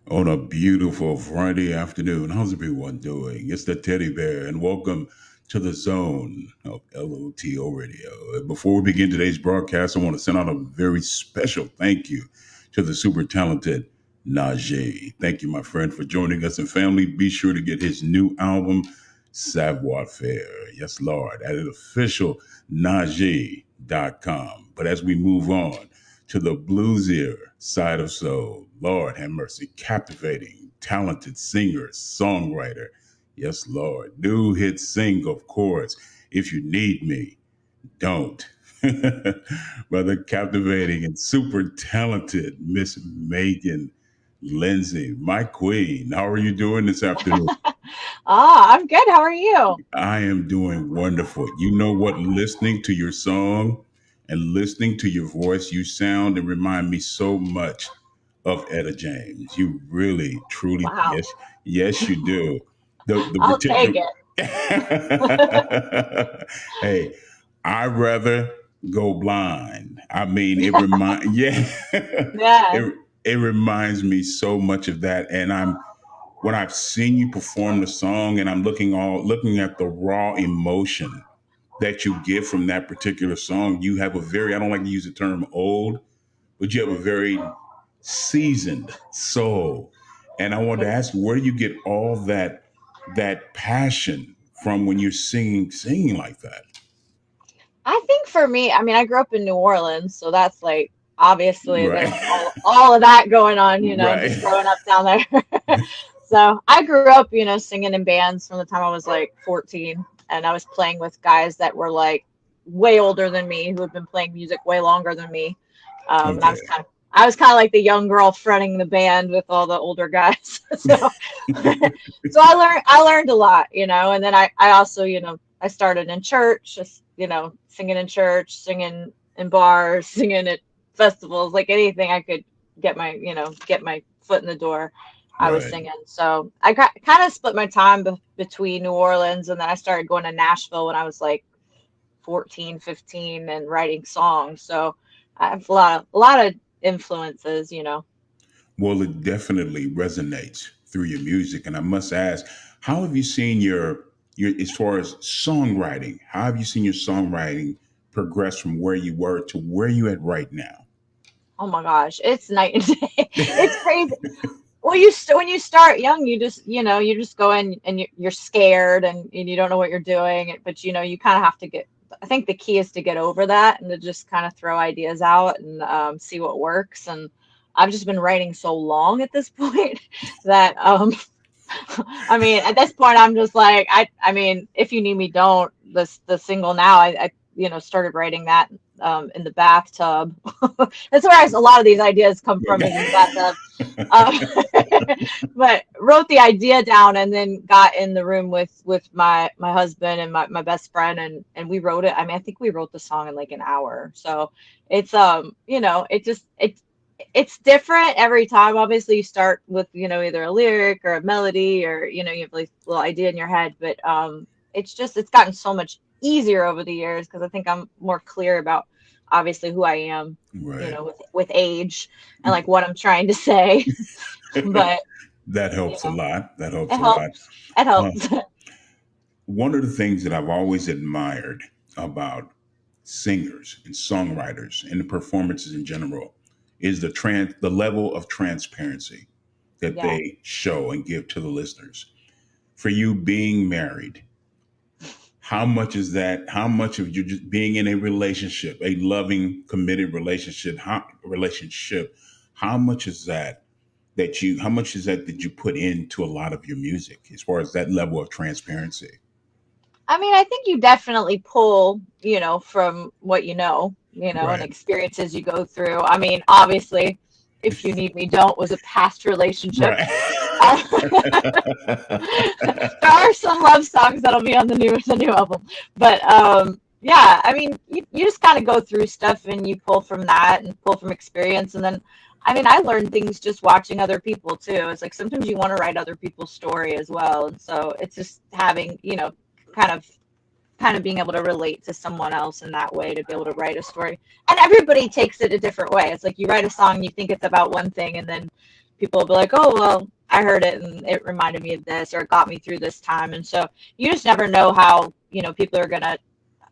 On a beautiful Friday afternoon. How's everyone doing? It's the teddy bear, and welcome to the zone of LOTO Radio. Before we begin today's broadcast, I want to send out a very special thank you to the super talented Najee. Thank you, my friend, for joining us. And family, be sure to get his new album, Savoir Faire. Yes, Lord, at an official Najee.com. But as we move on, to the bluesier side of soul. Lord have mercy, captivating, talented singer, songwriter. Yes, Lord. New hit single, of course. If you need me, don't. Rather captivating and super talented Miss Megan Lindsey, my queen. How are you doing this afternoon? I'm good. How are you? I am doing wonderful. You know what? Listening to your song and listening to your voice, you sound and remind me so much of Etta James. You really, truly, Wow. yes, you do. The I'll take particular. it. Hey, I'd rather go blind. I mean, it remind yeah, Yeah. it reminds me so much of that, and I'm when I've seen you perform the song and I'm looking at the raw emotion that you get from that particular song, you have a very I don't like to use the term old, but you have a very seasoned soul. And I wanted to ask you, where do you get all that passion from when you're singing like that? I think for me, I mean, I grew up in New Orleans, so that's like obviously Right. there's all of that going on, Right. just growing up down there. So I grew up, singing in bands from the time I was like 14, and I was playing with guys that were like way older than me, who had been playing music way longer than me. And Okay. I was kind of like the young girl fronting the band with all the older guys. So so I learned a lot, and then I also, I started in church, just, singing in church, singing in bars, singing at festivals, like anything I could get my foot in the door. I was Right. singing. So I kind of split my time between New Orleans, and then I started going to Nashville when I was like 14, 15, and writing songs. So I have a lot of influences. Well, it definitely resonates through your music. And I must ask, how have you seen your as far as songwriting, how have you seen your songwriting progress from where you were to where you at right now? Oh my gosh, it's night and day. It's crazy. Well, when you start young, you just go in and you're scared and you don't know what you're doing, but you kind of have to get. I think the key is to get over that and to just kind of throw ideas out and see what works. And I've just been writing so long at this point that I mean, at this point, I'm just like, I mean, if you need me, don't. The single now, I started writing that in the bathtub. That's where a lot of these ideas come from, is in the bathtub. Um, but wrote the idea down and then got in the room with my husband and my best friend, and we wrote it. I mean, I think we wrote the song in like an hour. So it's it's different every time. Obviously, you start with either a lyric or a melody, or you have like a little idea in your head, but it's gotten so much easier over the years because I think I'm more clear about obviously who I am, Right. with age and like what I'm trying to say. But That you helps a know, lot. That helps it a lot. helps. It Uh, helps. One of the things that I've always admired about singers and songwriters and the performances in general is the level of transparency that Yeah. they show and give to the listeners. For you being married, how much is that? How much of you just being in a relationship, a loving, committed relationship? How much is that How much is that that you put into a lot of your music as far as that level of transparency? I mean, I think you definitely pull, from what and Right. experiences you go through. I mean, obviously, if you need me, don't was a past relationship. Right. Uh, there are some love songs that'll be on the new album, but yeah, I mean, you just kind of go through stuff and you pull from that and pull from experience, and then I mean, I learned things just watching other people too. It's like sometimes you want to write other people's story as well, and so it's just having kind of kind of being able to relate to someone else in that way to be able to write a story. And everybody takes it a different way. It's like you write a song, you think it's about one thing, and then people will be like, oh, well, I heard it and it reminded me of this, or it got me through this time. And so you just never know how, people are going to,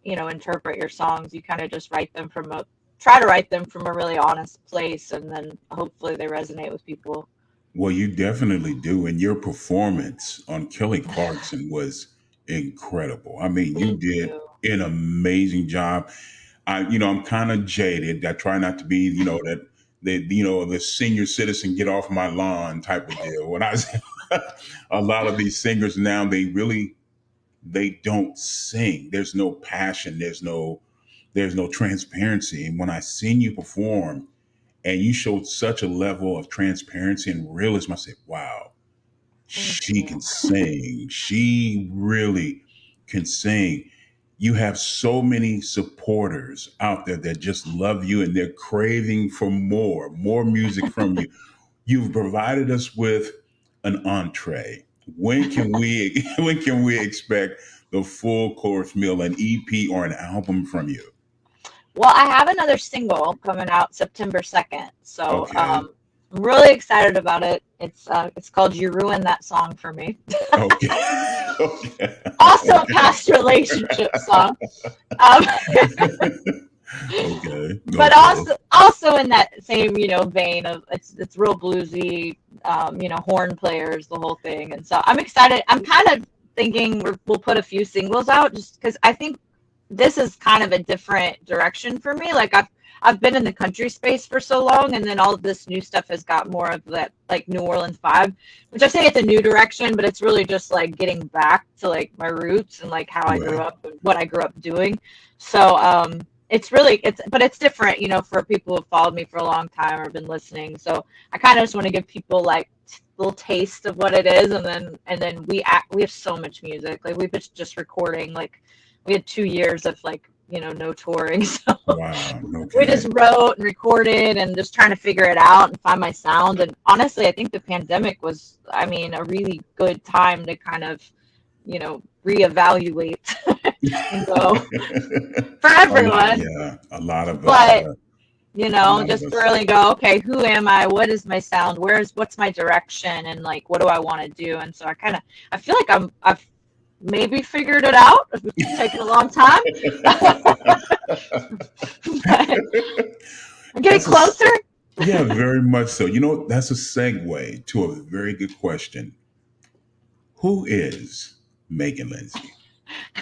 interpret your songs. You kind of just try to write them from a really honest place, and then hopefully they resonate with people. Well, you definitely do. And your performance on Kelly Clarkson was incredible. I mean, you Thank did you. an amazing job. I'm kind of jaded. I try not to be, the senior citizen get off my lawn type of deal. When I a lot of these singers now, they don't sing. There's no passion. There's no transparency. And when I seen you perform, and you showed such a level of transparency and realism, I said, wow, Thank she you. can sing. She really can sing. You have so many supporters out there that just love you and they're craving for more music from you. You've provided us with an entree. When can we when can we expect the full course meal, an EP or an album from you? Well, I have another single coming out September 2nd. So Okay. I'm really excited about it. It's called You Ruined That Song for Me. Okay. Okay. Also a past relationship song. Um, Okay. but Okay. also in that same, vein of it's real bluesy, horn players, the whole thing. And so I'm excited. I'm kind of thinking we'll put a few singles out, just because I think this is kind of a different direction for me. Like I've been in the country space for so long, and then all of this new stuff has got more of that like New Orleans vibe, which I say it's a new direction, but it's really just like getting back to like my roots and like how I grew Right. up and what I grew up doing. So it's different, for people who've followed me for a long time or been listening. So I kind of just want to give people like little taste of what it is, and then we have so much music. Like we've been just recording, like we had 2 years of like, no touring. So Wow. we just Okay. wrote and recorded and just trying to figure it out and find my sound. And honestly, I think the pandemic was, I mean, a really good time to kind of, reevaluate and go for everyone. Yeah, a lot of us. But, A lot of just us. really go, okay, who am I? What is my sound? What's my direction? And like, what do I want to do? And so I feel like I've maybe figured it out. It's taken a long time. But I'm getting That's a closer. yeah, very much so. That's a segue to a very good question. Who is Megan Lindsey?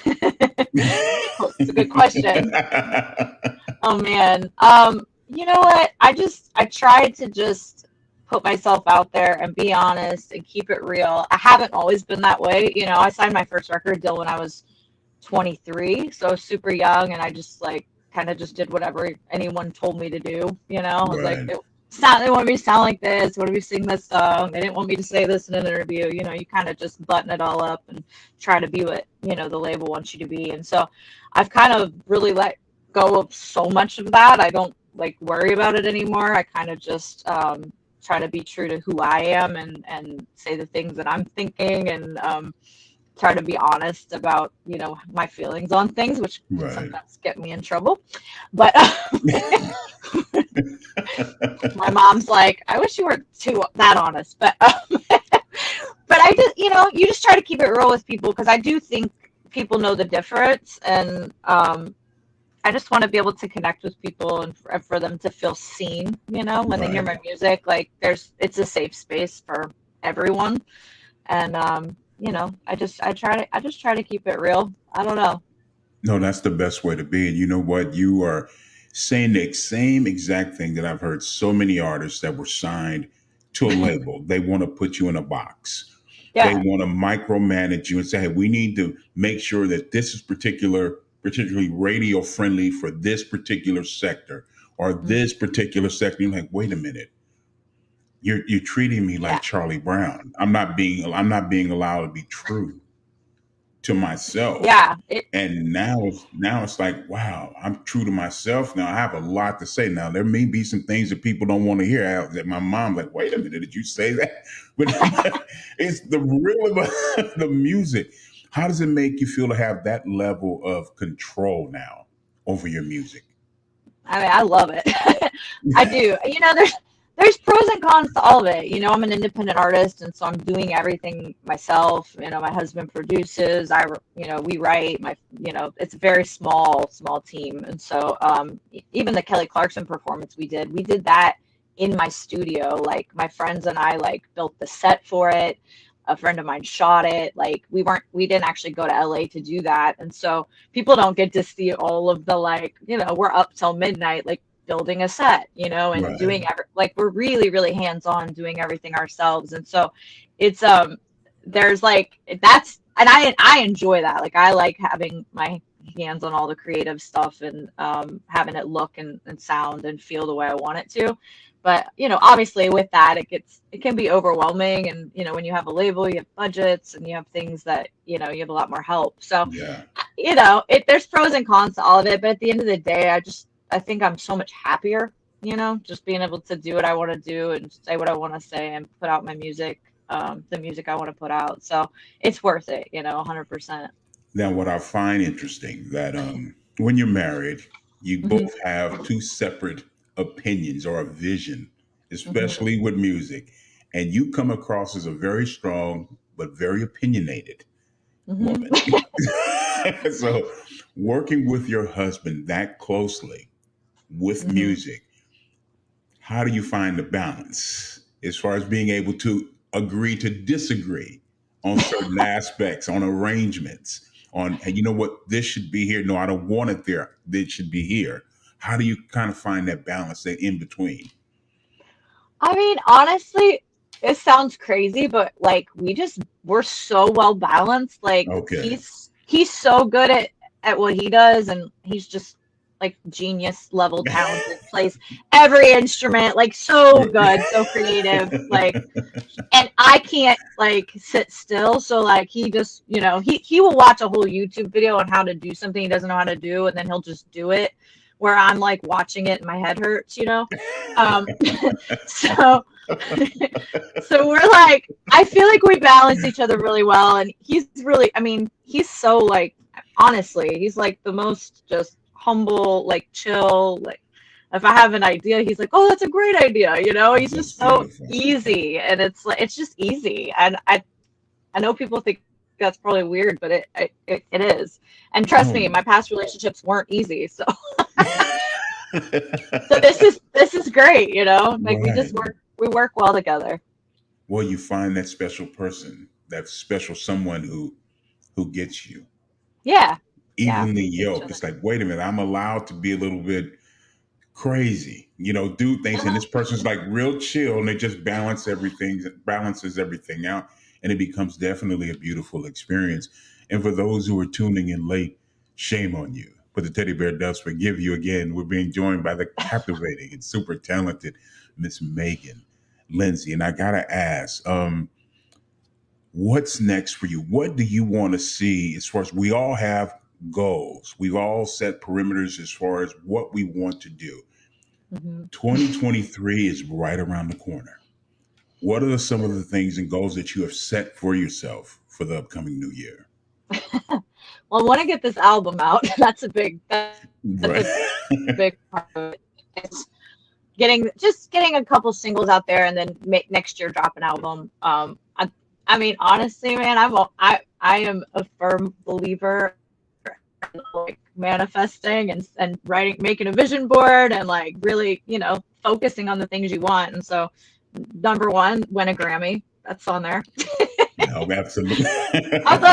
It's a good question. Oh man. You know what? I tried to just put myself out there and be honest and keep it real. I haven't always been that way. I signed my first record deal when I was 23, so super young, and I just like kind of just did whatever anyone told me to do. I was like, Right, they want me to sound like this. What do we sing this song? They didn't want me to say this in an interview. You kind of just button it all up and try to be what the label wants you to be. And so I've kind of really let go of so much of that. I don't like worry about it anymore. I kind of just try to be true to who I am, and say the things that I'm thinking, and try to be honest about my feelings on things, which can right. sometimes get me in trouble. But my mom's like, I wish you weren't too that honest. But but I just you just try to keep it real with people, because I do think people know the difference. And I just want to be able to connect with people, and for them to feel seen, when they hear Right. my music. Like it's a safe space for everyone. And I just try to keep it real. I don't know. No, that's the best way to be. And you know what? You are saying the same exact thing that I've heard so many artists that were signed to a label. They want to put you in a box. They Yeah. want to micromanage you and say, hey, we need to make sure that this is particularly radio friendly for this particular sector or Mm, this particular sector. You're like, wait a minute. You're treating me like yeah. Charlie Brown. I'm not being allowed to be true to myself. Yeah. And now it's like, wow, I'm true to myself. Now I have a lot to say. Now there may be some things that people don't want to hear out that my mom like, wait a minute, did you say that? But it's the real about the music. How does it make you feel to have that level of control now over your music? I mean, I love it. I do. There's there's pros and cons to all of it. I'm an independent artist, and so I'm doing everything myself. My husband produces. We write. It's a very small team, and so even the Kelly Clarkson performance we did that in my studio. Like my friends and I like built the set for it. A friend of mine shot it. Like we didn't actually go to LA to do that, and so people don't get to see all of the we're up till midnight like building a set, and Right. doing like we're really, really hands on doing everything ourselves. And so it's there's like that's and I enjoy that. Like I like having my hands on all the creative stuff and having it look and sound and feel the way I want it to. But obviously with that it can be overwhelming, and when you have a label, you have budgets and you have things that you have a lot more help. So Yeah. there's pros and cons to all of it, but at the end of the day, I think I'm so much happier, just being able to do what I want to do and say what I want to say and put out my music, the music I want to put out. So it's worth it, 100%. Now, what I find interesting that when you're married, you Hmm. both have two separate opinions or a vision, Hmm. especially with music, and you come across as a very strong but very opinionated Hmm. woman. So, working with your husband that closely with Hmm. music, how do you find the balance as far as being able to agree to disagree on certain aspects, on arrangements, on, hey, you know what, this should be here. No, I don't want it there. This should be here. How do you kind of find that balance, that in between? I mean, honestly, it sounds crazy, but like we're so well balanced. Like Okay. he's so good at what he does, and he's just like genius level talented, plays every instrument, like so good, so creative, like, and I can't like sit still. So like he just, he will watch a whole YouTube video on how to do something he doesn't know how to do, and then he'll just do it where I'm like watching it and my head hurts. Um, so so we're like, I feel like we balance each other really well. And he's really, I mean, he's so like, honestly, he's like the most just humble, like chill. Like, if I have an idea, he's like, oh, that's a great idea. He's That's just so beautiful. easy. And it's like, it's just easy. And I know people think that's probably weird, but it is. And trust No. me, my past relationships weren't easy. So this is great. Like Right. we work well together. Well, you find that special person, that special someone who gets you Yeah. Yeah, evenly we get each yoked. other. It's like, wait a minute, I'm allowed to be a little bit crazy, do things, and this person's like real chill, and it just balances everything out, and it becomes definitely a beautiful experience. And for those who are tuning in late, shame on you. But the teddy bear does forgive you. Again, we're being joined by the captivating and super talented Miss Megan Lindsey. And I gotta ask, what's next for you? What do you want to see as far as we all have goals? We've all set perimeters as far as what we want to do. Hmm. 2023 is right around the corner. What are some of the things and goals that you have set for yourself for the upcoming new year? Well, I want to get this album out. That's Right. a big part of it. It's getting a couple singles out there, and then next year drop an album. I mean, honestly, man, I am a firm believer in like manifesting and writing, making a vision board, and like really, focusing on the things you want. And so, number one, win a Grammy. That's on there. No, absolutely. Also,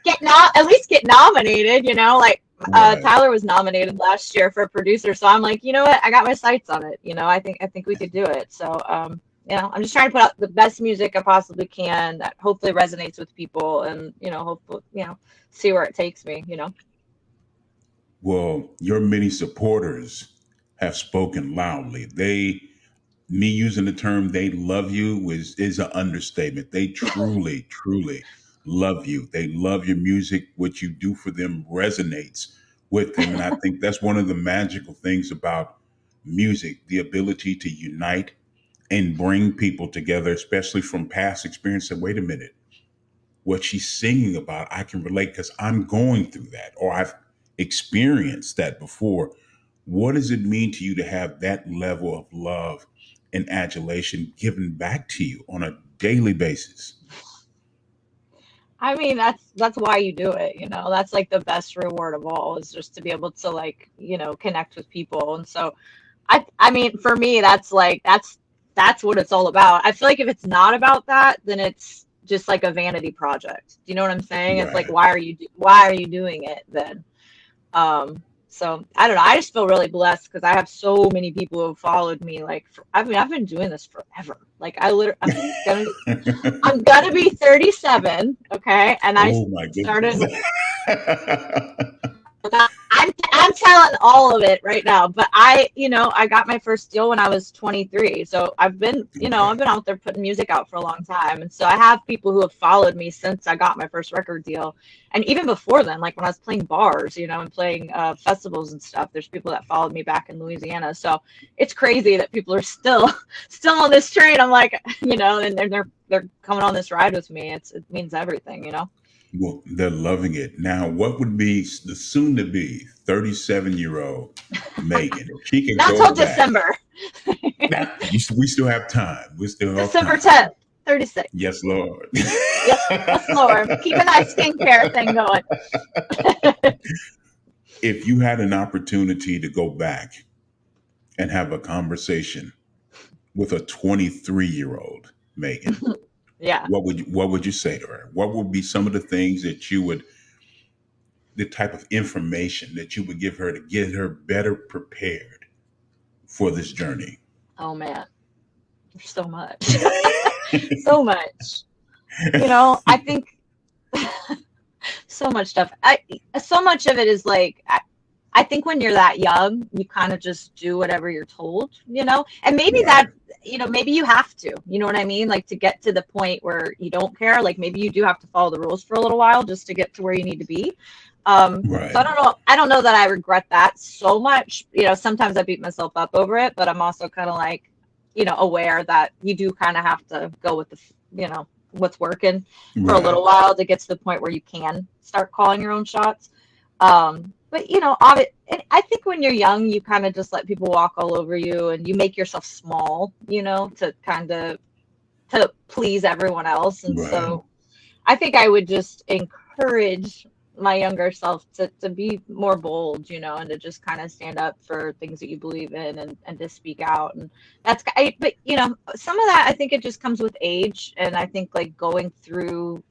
at least get nominated. Like Right. Tyler was nominated last year for a producer, so I'm like, you know what, I got my sights on it. I think we could do it. So I'm just trying to put out the best music I possibly can that hopefully resonates with people, and hopefully see where it takes me. Well, your many supporters have spoken loudly. Me using the term "they love you" is an understatement. They truly, truly love you. They love your music. What you do for them resonates with them, and I think that's one of the magical things about music: the ability to unite and bring people together, especially from past experience. And wait a minute, what she's singing about, I can relate because I'm going through that, or I've experienced that before. What does it mean to you to have that level of love and adulation given back to you on a daily basis? I mean, that's why you do it, you know. That's like the best reward of all is just to be able to like, you know, connect with people. And so I mean, for me, that's like that's what it's all about. I feel like if it's not about that, then it's just like a vanity project. Do you know what I'm saying? It's like Right. why are you doing it then? So I don't know. I just feel really blessed because I have so many people who have followed me. Like, I mean, I've been doing this forever. Like, I'm gonna be 37, okay? And I Oh my goodness. started. I'm telling all of it right now, but you know, I got my first deal when I was 23. So I've Okay. been out there putting music out for a long time. And so I have people who have followed me since I got my first record deal. And even before then, like when I was playing bars, you know, and playing festivals and stuff, there's people that followed me back in Louisiana. So it's crazy that people are still on this train. I'm like, you know, and they're coming on this ride with me. It means everything, you know. Well, they're loving it. Now, what would be the soon to be 37-year-old Megan? If she could Not till go back. December. Now, we still have time. We still have December time. 10th, 36. Yes, Lord. Yes, Lord. Keeping that skincare thing going. If you had an opportunity to go back and have a conversation with a 23-year-old Megan, Yeah. what would you say to her? What would be some of the things that you would, the type of information that you would give her to get her better prepared for this journey? Oh man, there's so much. So much. You know, I think so much stuff. So much of it is like I think when you're that young, you kind of just do whatever you're told, you know? And maybe Right, that, you know, maybe you have to, you know what I mean? Like to get to the point where you don't care, like maybe you do have to follow the rules for a little while just to get to where you need to be. So I right, don't know. I don't know that I regret that so much. You know, sometimes I beat myself up over it, but I'm also kind of like, you know, aware that you do kind of have to go with you know, what's working for a right, little while to get to the point where you can start calling your own shots. But you know, I think when you're young, you kind of just let people walk all over you, and you make yourself small, you know, to kind of to please everyone else. And right, so I think I would just encourage my younger self to be more bold, you know, and to just kind of stand up for things that you believe in and to speak out. And but you know, some of that I think it just comes with age. And I think like going through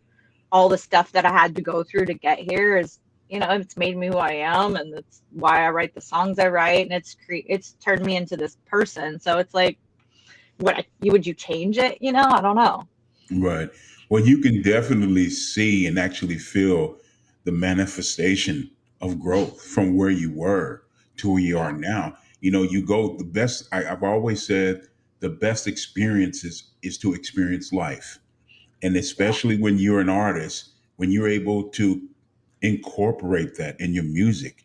all the stuff that I had to go through to get here is, you know, it's made me who I am, and that's why I write the songs I write, and it's turned me into this person. So it's like, would you change it? You know, I don't know. right. Well, you can definitely see and actually feel the manifestation of growth from where you were to where you are Yeah. now. You know, you go the best. I've always said the best experiences is to experience life. And Yeah. especially when you're an artist, when you're able to incorporate that in your music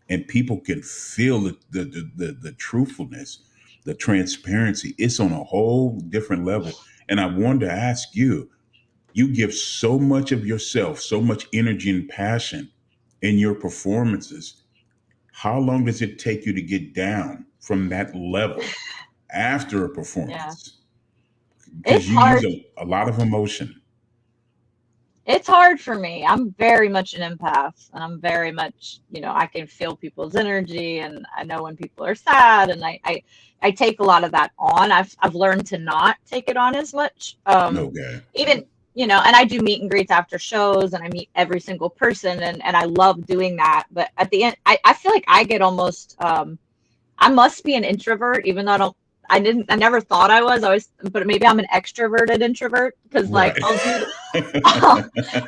and people can feel the truthfulness, the transparency, it's on a whole different level. And I wanted to ask you, you give so much of yourself, so much energy and passion in your performances. How long does it take you to get down from that level after a Yeah. performance? It's Because you use hard. a lot of emotion. It's hard for me. I'm very much an empath, and I'm very much, you know, I can feel people's energy, and I know when people are sad, and I take a lot of that on. I've learned to not take it on as much. Okay. Even, you know, and I do meet and greets after shows, and I meet every single person, and I love doing that. But at the end, I feel like I get almost I must be an introvert, even though I never thought I was. But maybe I'm an extroverted introvert because like Right.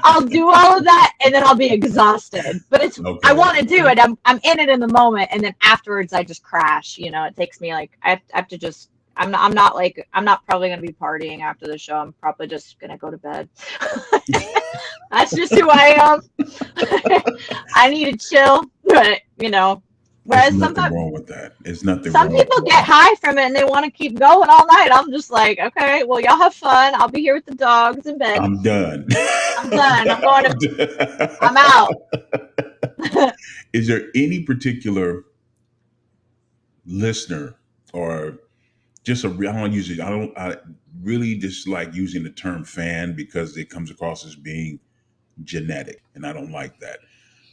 I'll do all of that and then I'll be exhausted. But I Okay. want to do it. I'm in it in the moment, and then afterwards I just crash. You know, it takes me like I have to just. I'm not probably gonna be partying after the show. I'm probably just gonna go to bed. That's just who I am. I need to chill, but you know, There's whereas nothing wrong with that. There's nothing some wrong people with get that. high from it and they want to keep going all night. I'm just like, okay, well, y'all have fun. I'll be here with the dogs in bed. I'm done. I'm done. I'm I'm out. done. Is there any particular listener or just a I don't use it. I really dislike using the term fan because it comes across as being genetic, and I don't like that.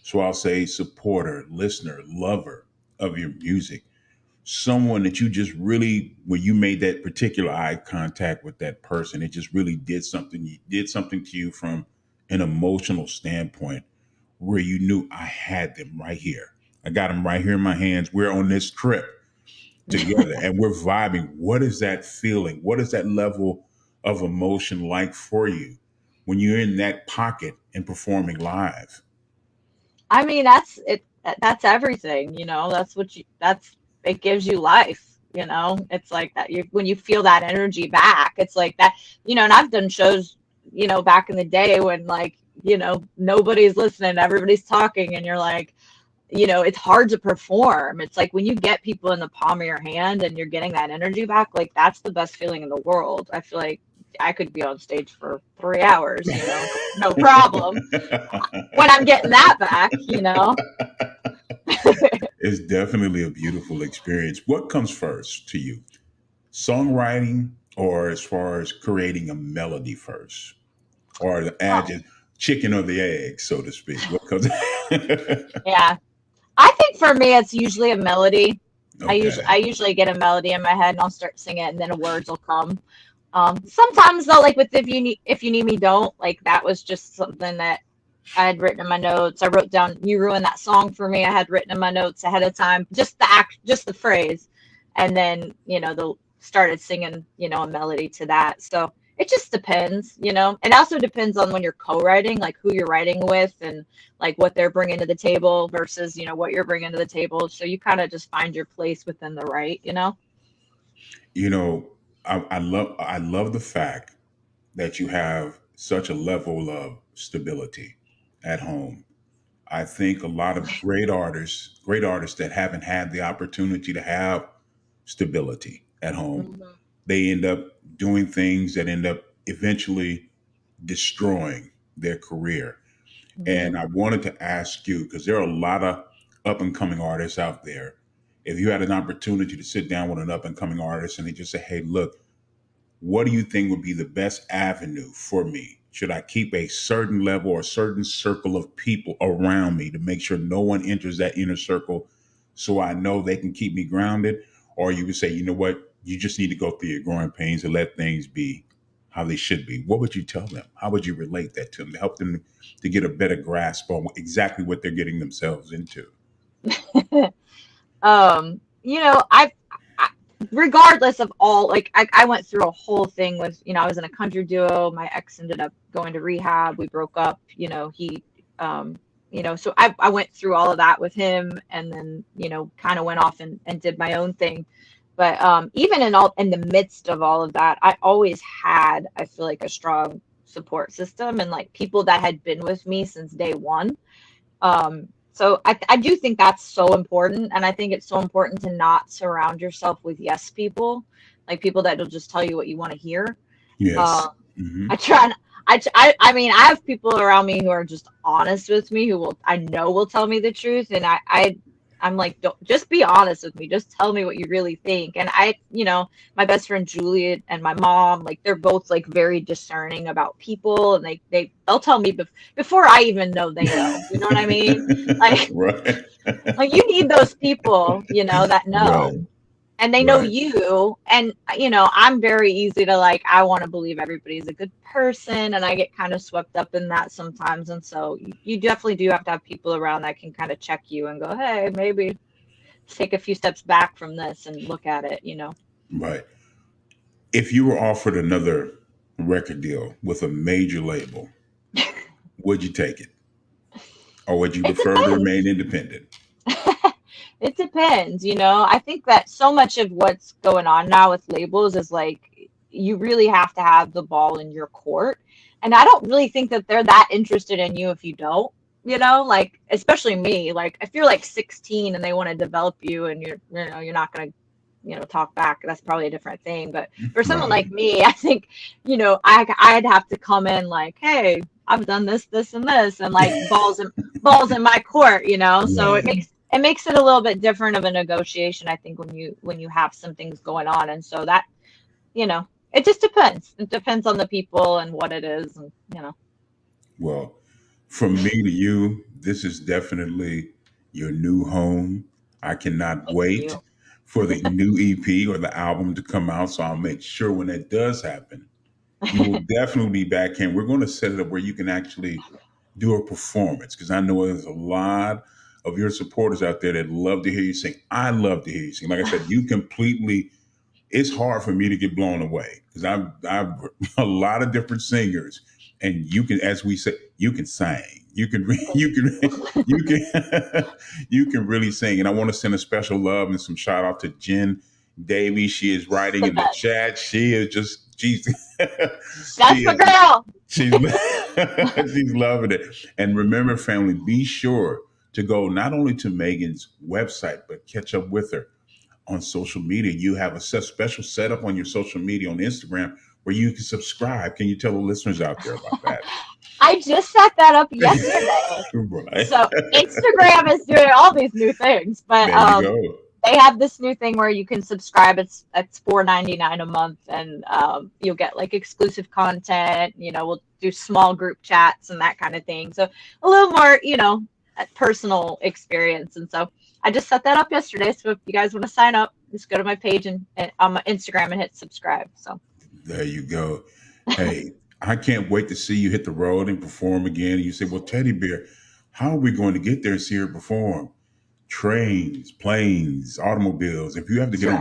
So I'll say supporter, listener, lover of your music, someone that you just really, when you made that particular eye contact with that person, it just really did something. You did something to you from an emotional standpoint where you knew I had them right here. I got them right here in my hands. We're on this trip together and we're vibing. What is that feeling? What is that level of emotion like for you when you're in that pocket and performing live? I mean, that's it. That's everything, you know. That's what you. That's it gives you life. You know, it's like that. You when you feel that energy back, it's like that. You know, and I've done shows, you know, back in the day when like, you know, nobody's listening, everybody's talking, and you're like, you know, it's hard to perform. It's like when you get people in the palm of your hand and you're getting that energy back, like that's the best feeling in the world. I feel like I could be on stage for 3 hours, you know, no problem when I'm getting that back, you know. It's definitely a beautiful experience. What comes first to you? Songwriting, or as far as creating a melody first? Or the Oh, adjective chicken or the egg, so to speak? What comes? yeah. I think for me, it's usually a melody. I Okay. usually get a melody in my head and I'll start singing it and then the words will come. Sometimes though, like with if you need me, don't like that was just something that I had written in my notes. I wrote down "You Ruined That Song for Me." I had written in my notes ahead of time, just the phrase, and then you know the started singing, you know, a melody to that. So it just depends, you know. It also depends on when you're co-writing, like who you're writing with, and like what they're bringing to the table versus you know what you're bringing to the table. So you kind of just find your place within the right, you know. You know, I love the fact that you have such a level of stability at home. I think a lot of great artists that haven't had the opportunity to have stability at home, Mhm. they end up doing things that end up eventually destroying their career. And Mhm. I wanted to ask you, because there are a lot of up and coming artists out there. If you had an opportunity to sit down with an up and coming artist and they just say, hey, look, what do you think would be the best avenue for me? Should I keep a certain level or a certain circle of people around me to make sure no one enters that inner circle so I know they can keep me grounded? Or you would say, you know what, you just need to go through your growing pains and let things be how they should be. What would you tell them? How would you relate that to them to help them to get a better grasp on exactly what they're getting themselves into? You know, I regardless of all, like I went through a whole thing with, you know, I was in a country duo. My ex ended up going to rehab. We broke up. Um, you know, so I went through all of that with him, and then you know, kind of went off and did my own thing. But even in the midst of all of that, I always had, I feel like, a strong support system and like people that had been with me since day one. So I do think that's so important. And I think it's so important to not surround yourself with yes people, like people that will just tell you what you want to hear. Yes. Um, Hmm. I try, and- I mean, I have people around me who are just honest with me, who will, I know will tell me the truth. And I'm like, don't just be honest with me. Just tell me what you really think. And you know, my best friend Juliet and my mom, like they're both like very discerning about people, and they'll tell me before I even know they know. You know what I mean? Like, Right. like you need those people, you know, that Right. know and they know Right. you. And you know, I'm very easy to like, I want to believe everybody's a good person, and I get kind of swept up in that sometimes. And so you definitely do have to have people around that can kind of check you and go, hey, maybe take a few steps back from this and look at it, you know. Right. If you were offered another record deal with a major label, would you take it? Or would you It prefer to depends. remain independent? It depends, you know. I think that so much of what's going on now with labels is like you really have to have the ball in your court. And I don't really think that they're that interested in you if you don't, you know, like especially me. Like if you're like 16 and they want to develop you and you know, you're not going to, you know, talk back, that's probably a different thing. But for someone Right. like me, I think, you know, I'd have to come in like, hey, I've done this, this, and this, and like balls in my court, you know. So Right. it makes it a little bit different of a negotiation, I think, when you have some things going on. And so that, you know, it just depends. It depends on the people and what it is, and you know. Well, from me to you, this is definitely your new home. I cannot Thank wait you. for the new EP or the album to come out. So I'll make sure when that does happen, you will definitely be back here. We're going to set it up where you can actually do a performance, because I know there's a lot of your supporters out there that love to hear you sing. I love to hear you sing. Like I said, you completely, it's hard for me to get blown away because I've a lot of different singers, and you can, as we say, you can sing. You can you can you can you can really sing. And I want to send a special love and some shout out to Jen Davy. She is writing The in the best. chat. She is just she's she That's my is girl. she's she's loving it. And remember, family, be sure to go not only to Megan's website but catch up with her on social media. You have a special setup on your social media on Instagram where you can subscribe. Can you tell the listeners out there about that? I just set that up yesterday. Right. So Instagram is doing all these new things, but There you go. they have this new thing where you can subscribe. It's $4.99 a month, and you'll get like exclusive content. You know, we'll do small group chats and that kind of thing. So a little more, you know, personal experience. And so I just set that up yesterday. So if you guys want to sign up, just go to my page and on my Instagram and hit subscribe. So There you go. Hey, I can't wait to see you hit the road and perform again. You say, well, Teddy Bear, how are we going to get there and see her perform? Trains, planes, automobiles. If you have to get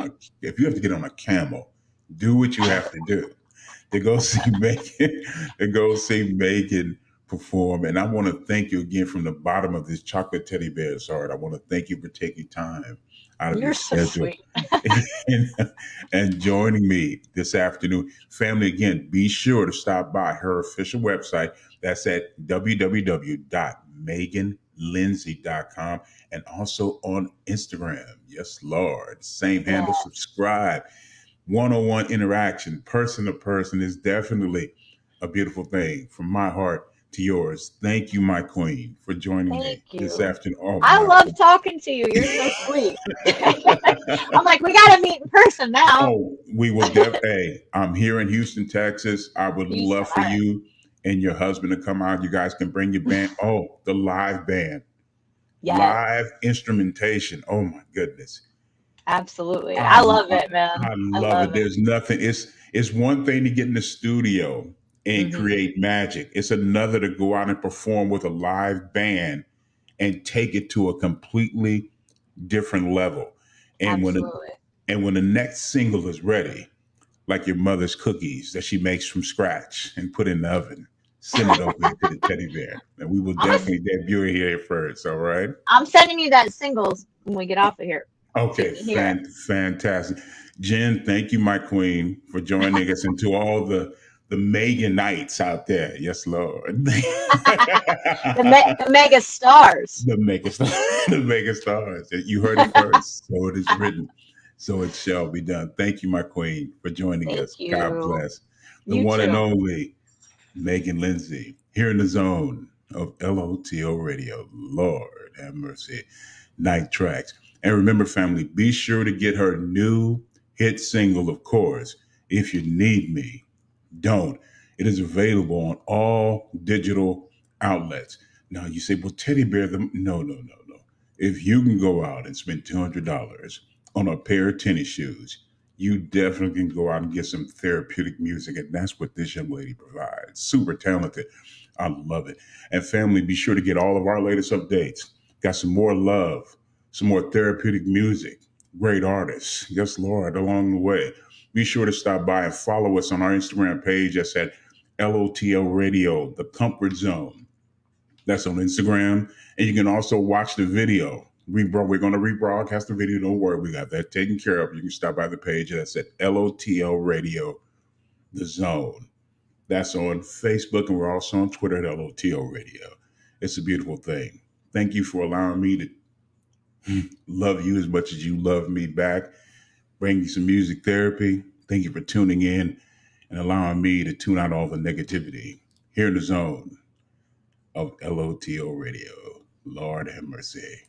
on a camel, do what you have to do to go see Megan, to go see Megan perform. And I want to thank you again from the bottom of this chocolate teddy bear's heart. I want to thank you for taking time out of your you're so schedule sweet. and, and joining me this afternoon. Family, again, be sure to stop by her official website. That's at www.meganlindsey.com, and also on Instagram. Yes, Lord. Same handle, Yeah. subscribe. One-on-one interaction, person to person, is definitely a beautiful thing. From my heart to yours, thank you, my queen, for joining Thank me this you. afternoon. Oh I my love talking to you. You're so sweet. I'm like, we gotta meet in person now. Oh, we will hey, I'm here in Houston, Texas. I would Houston, love for all right. you and your husband to come out. You guys can bring your band. Oh, the live band, Yes, live instrumentation. Oh my goodness. absolutely. I I love it, man. I I love it. love it. There's nothing. It's one thing to get in the studio and Hmm. create magic. It's another to go out and perform with a live band and take it to a completely different level. And Absolutely. when the next single is ready, like your mother's cookies that she makes from scratch and put in the oven, send it over here to the teddy bear, and we will I'm a, definitely debut it here first. All right. I'm sending you that singles when we get off of here, so you Okay, can hear fantastic. Jen, thank you, my queen, for joining us, and to all the Megan Knights out there. Yes, Lord. it. The mega stars. The mega stars, the mega stars. You heard it first, so it is written, so it shall be done. Thank you, my queen, for joining Thank us. God you. bless. The You one and too. only Megan Lindsey, here in the zone of LOTO Radio. Lord have mercy. Night tracks. And remember, family, be sure to get her new hit single, of course, If You Need Me, Don't. It is available on all digital outlets. Now, you say, well, Teddy Bear, no, no, no, no. If you can go out and spend $200 on a pair of tennis shoes, you definitely can go out and get some therapeutic music. And that's what this young lady provides. Super talented. I love it. And family, be sure to get all of our latest updates. Got some more love, some more therapeutic music, great artists. Yes, Lord, along the way. Be sure to stop by and follow us on our Instagram page. That's at LOTL Radio, The Comfort Zone. That's on Instagram. And you can also watch the video. We're going to rebroadcast the video. Don't worry, we got that taken care of. You can stop by the page. That's at LOTL Radio, The Zone. That's on Facebook, and we're also on Twitter at LOTL Radio. It's a beautiful thing. Thank you for allowing me to love you as much as you love me back. Bring you some music therapy. Thank you for tuning in and allowing me to tune out all the negativity here in the zone of LOTO Radio. Lord have mercy.